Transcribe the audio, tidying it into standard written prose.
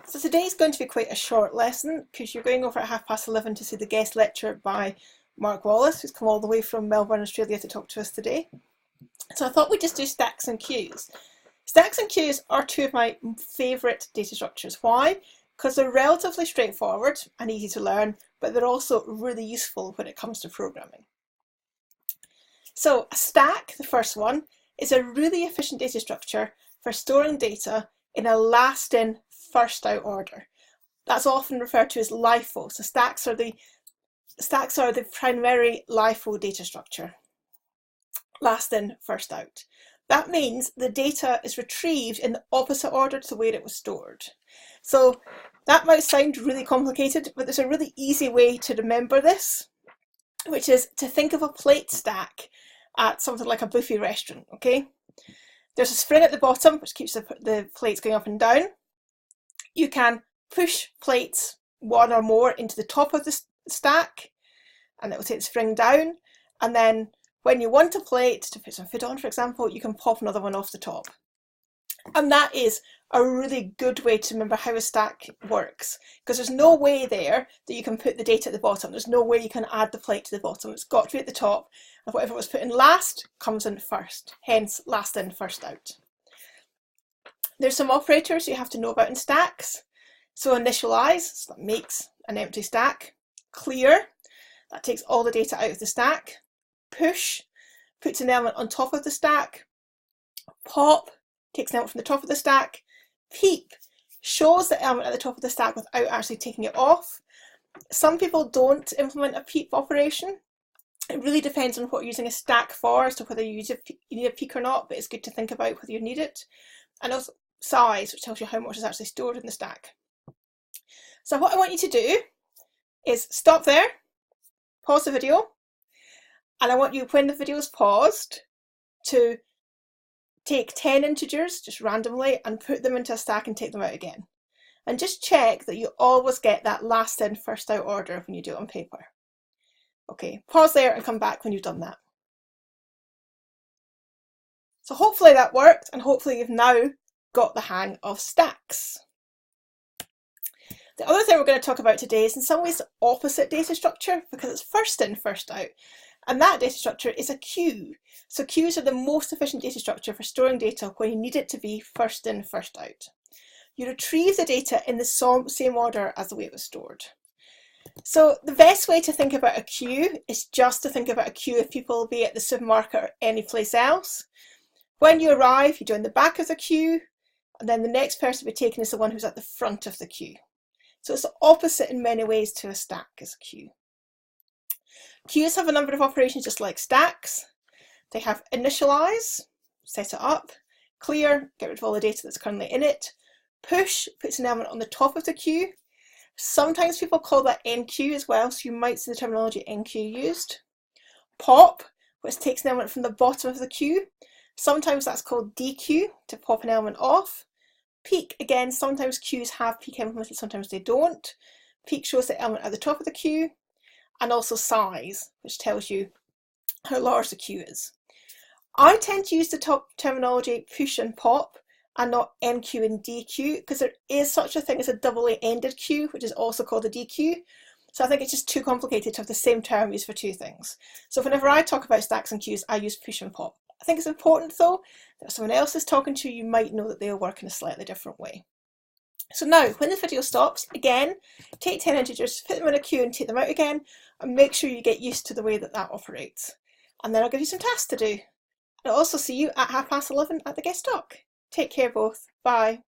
So today's going to be quite a short lesson because you're going over at 11:30 to see the guest lecture by Mark Wallace, who's come all the way from Melbourne, Australia to talk to us today. So I thought we'd just do stacks and queues. Stacks and queues are two of my favourite data structures. Why? Because they're relatively straightforward and easy to learn, but they're also really useful when it comes to programming. So a stack, the first one, is a really efficient data structure for storing data in a last in, first out order. That's often referred to as LIFO. So stacks are the primary LIFO data structure. Last in, first out. That means the data is retrieved in the opposite order to where it was stored. So that might sound really complicated, but there's a really easy way to remember this, which is to think of a plate stack at something like a buffet restaurant, okay? There's a spring at the bottom, which keeps the plates going up and down. You can push plates, one or more, into the top of the stack, and it will take the spring down. And then when you want a plate to put some food on, for example, you can pop another one off the top. And that is a really good way to remember how a stack works, because there's no way there that you can put the data at the bottom. There's no way you can add the plate to the bottom. It's got to be at the top, and whatever was put in last comes in first, hence last in, first out. There's some operators you have to know about in stacks. So initialize, so that makes an empty stack. Clear, that takes all the data out of the stack. Push, puts an element on top of the stack. Pop, takes an element from the top of the stack. Peep, shows the element at the top of the stack without actually taking it off. Some people don't implement a peep operation. It really depends on what you're using a stack for, as to whether you need a peek or not, but it's good to think about whether you need it. And also size, which tells you how much is actually stored in the stack. So what I want you to do is stop there, pause the video, and I want you, when the video is paused, to take 10 integers, just randomly, and put them into a stack and take them out again. And just check that you always get that last in, first out order when you do it on paper. Okay, pause there and come back when you've done that. So hopefully that worked, and hopefully you've now got the hang of stacks. The other thing we're going to talk about today is in some ways the opposite data structure, because it's first in, first out. And that data structure is a queue. So queues are the most efficient data structure for storing data when you need it to be first in, first out. You retrieve the data in the same order as the way it was stored. So the best way to think about a queue is just to think about a queue of people, be it the supermarket or any place else. When you arrive, you join the back of the queue, and then the next person to be taken is the one who's at the front of the queue. So it's the opposite in many ways to a stack as a queue. Queues have a number of operations just like stacks. They have initialize, set it up, clear, get rid of all the data that's currently in it, push, puts an element on the top of the queue. Sometimes people call that enqueue as well, so you might see the terminology enqueue used. Pop, which takes an element from the bottom of the queue. Sometimes that's called dequeue, to pop an element off. Peek, again, sometimes queues have peek implemented, sometimes they don't. Peek shows the element at the top of the queue. And also size, which tells you how large the queue is. I tend to use the top terminology push and pop and not enqueue and dequeue, because there is such a thing as a doubly-ended queue, which is also called a dequeue. So I think it's just too complicated to have the same term used for two things. So whenever I talk about stacks and queues, I use push and pop. I think it's important though that if someone else is talking to you, you might know that they'll work in a slightly different way. So now, when the video stops, again, take 10 integers, put them in a queue and take them out again, and make sure you get used to the way that that operates. And then I'll give you some tasks to do. I'll also see you at 11:30 at the guest talk. Take care both. Bye.